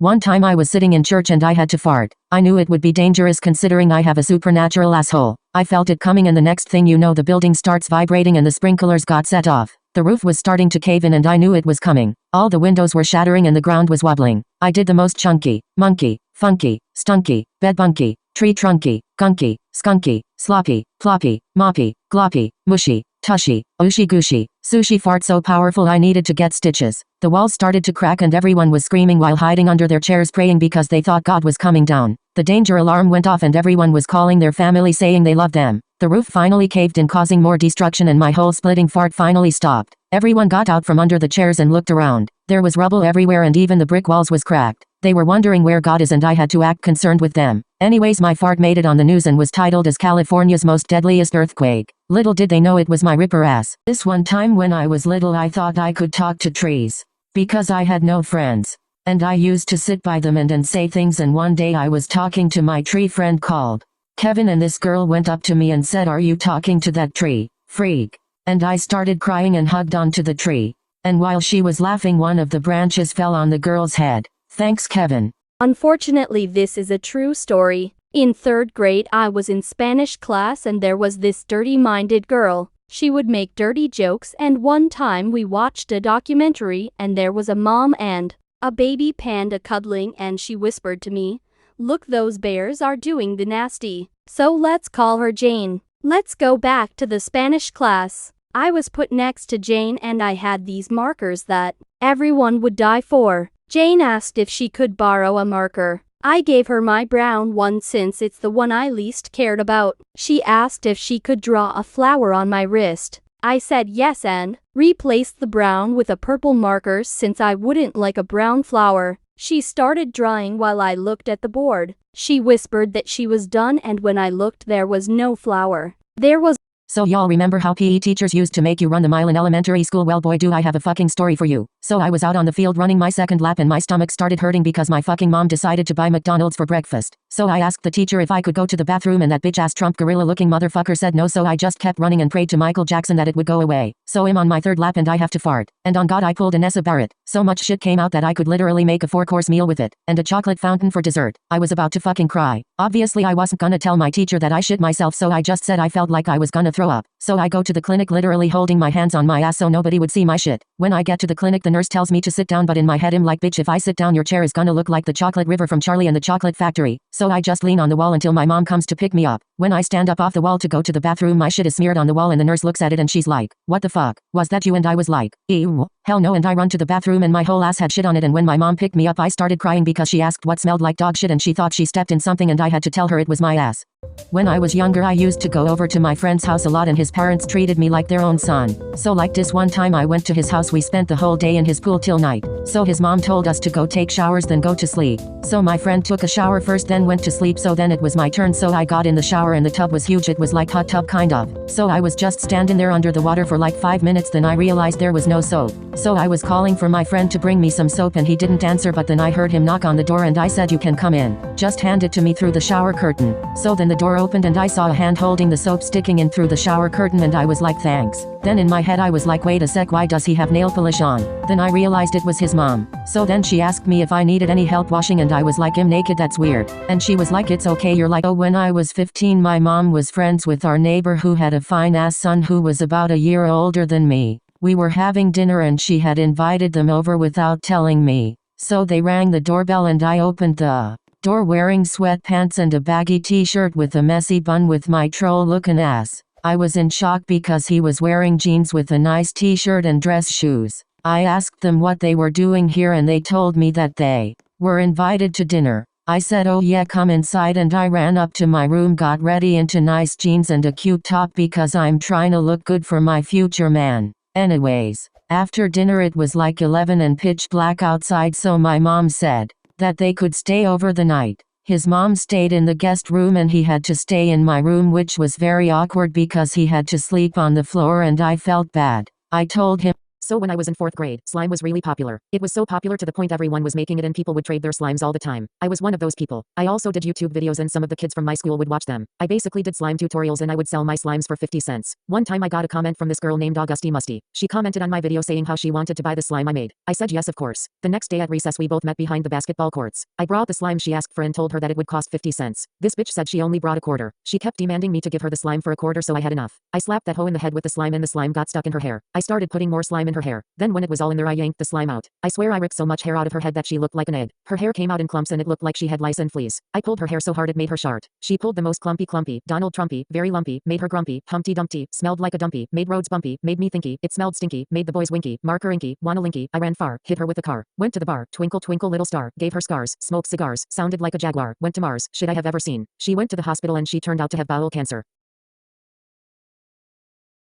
One time I was sitting in church and I had to fart. I knew it would be dangerous considering I have a supernatural asshole. I felt it coming and the next thing you know the building starts vibrating and the sprinklers got set off. The roof was starting to cave in and I knew it was coming. All the windows were shattering and the ground was wobbling. I did the most chunky, monkey, funky, stunky, bedbunky, tree trunky, gunky, skunky, sloppy, ploppy, moppy, gloppy, mushy, tushy, ooshy gooshy, sushi fart so powerful I needed to get stitches. The walls started to crack and everyone was screaming while hiding under their chairs praying because they thought God was coming down. The danger alarm went off and everyone was calling their family saying they loved them. The roof finally caved in causing more destruction and my whole splitting fart finally stopped. Everyone got out from under the chairs and looked around. There was rubble everywhere and even the brick walls was cracked. They were wondering where God is and I had to act concerned with them. Anyways, my fart made it on the news and was titled as California's most deadliest earthquake. Little did they know it was my ripper ass. This one time when I was little I thought I could talk to trees. Because I had no friends. And I used to sit by them and say things, and one day I was talking to my tree friend called Kevin and this girl went up to me and said, "Are you talking to that tree, freak?" And I started crying and hugged onto the tree. And while she was laughing one of the branches fell on the girl's head. Thanks Kevin. Unfortunately, this is a true story. In 3rd grade I was in Spanish class and there was this dirty-minded girl. She would make dirty jokes, and one time we watched a documentary and there was a mom and a baby panda cuddling and she whispered to me, "Look, those bears are doing the nasty. So let's call her Jane. Let's go back to the Spanish class." I was put next to Jane and I had these markers that everyone would die for. Jane asked if she could borrow a marker. I gave her my brown one since it's the one I least cared about. She asked if she could draw a flower on my wrist. I said yes and replaced the brown with a purple marker since I wouldn't like a brown flower. She started drawing while I looked at the board. She whispered that she was done and when I looked there was no flower. There was. So y'all remember how PE teachers used to make you run the mile in elementary school? Well boy do I have a fucking story for you. So I was out on the field running my second lap and my stomach started hurting because my fucking mom decided to buy McDonald's for breakfast. So I asked the teacher if I could go to the bathroom and that bitch ass Trump gorilla looking motherfucker said no, so I just kept running and prayed to Michael Jackson that it would go away. So I'm on my 3rd lap and I have to fart. And on God I pulled a Nessa Barrett. So much shit came out that I could literally make a 4-course meal with it. And a chocolate fountain for dessert. I was about to fucking cry. Obviously I wasn't gonna tell my teacher that I shit myself, so I just said I felt like I was gonna throw up. So I go to the clinic literally holding my hands on my ass so nobody would see my shit. When I get to the clinic the nurse tells me to sit down, but in my head I'm like, bitch, if I sit down your chair is gonna look like the chocolate river from Charlie and the Chocolate Factory. So I just lean on the wall until my mom comes to pick me up. When I stand up off the wall to go to the bathroom my shit is smeared on the wall and the nurse looks at it and she's like, "What the fuck? Was that you?" And I was like, "Ew, hell no," and I run to the bathroom and my whole ass had shit on it, and when my mom picked me up I started crying because she asked what smelled like dog shit and she thought she stepped in something and I had to tell her it was my ass. When I was younger I used to go over to my friend's house a lot and his parents treated me like their own son. So like this one time I went to his house, we spent the whole day in his pool till night. So his mom told us to go take showers then go to sleep. So my friend took a shower first then went to sleep, so then it was my turn, so I got in the shower and the tub was huge, it was like hot tub kind of. So I was just standing there under the water for like 5 minutes, then I realized there was no soap. So I was calling for my friend to bring me some soap and he didn't answer, but then I heard him knock on the door and I said, "You can come in. Just hand it to me through the shower curtain." So then the door opened and I saw a hand holding the soap sticking in through the shower curtain and I was like, "Thanks." Then in my head I was like, wait a sec, why does he have nail polish on? Then I realized it was his mom. So then she asked me if I needed any help washing and I was like, "I'm naked, that's weird." And she was like, "It's okay, you're like." Oh, when I was 15 my mom was friends with our neighbor who had a fine ass son who was about a year older than me. We were having dinner and she had invited them over without telling me. So they rang the doorbell and I opened the door wearing sweatpants and a baggy t-shirt with a messy bun with my troll looking ass. I was in shock because he was wearing jeans with a nice t-shirt and dress shoes. I asked them what they were doing here and they told me that they were invited to dinner. I said, "Oh yeah, come inside," and I ran up to my room, got ready into nice jeans and a cute top because I'm trying to look good for my future man. Anyways, after dinner it was like 11 and pitch black outside, so my mom said that they could stay over the night. His mom stayed in the guest room and he had to stay in my room, which was very awkward because he had to sleep on the floor and I felt bad. I told him, So when I was in 4th grade, slime was really popular. It was so popular to the point everyone was making it and people would trade their slimes all the time. I was one of those people. I also did YouTube videos and some of the kids from my school would watch them. I basically did slime tutorials and I would sell my slimes for 50 cents. One time I got a comment from this girl named Augusty Musty. She commented on my video saying how she wanted to buy the slime I made. I said yes of course. The next day at recess we both met behind the basketball courts. I brought the slime she asked for and told her that it would cost 50 cents. This bitch said she only brought a quarter. She kept demanding me to give her the slime for a quarter so I had enough. I slapped that hoe in the head with the slime and the slime got stuck in her hair. I started putting more slime in her hair. Then when it was all in there I yanked the slime out. I swear I ripped so much hair out of her head that she looked like an egg. Her hair came out in clumps and it looked like she had lice and fleas. I pulled her hair so hard it made her shart. She pulled the most clumpy, Donald Trumpy, very lumpy, made her grumpy, Humpty Dumpty, smelled like a dumpy, made roads bumpy, made me thinky, it smelled stinky, made the boys winky, marker inky, wanna linky, I ran far, hit her with a car, went to the bar, twinkle twinkle little star, gave her scars, smoked cigars, sounded like a jaguar, went to Mars, shit I have ever seen. She went to the hospital and she turned out to have bowel cancer.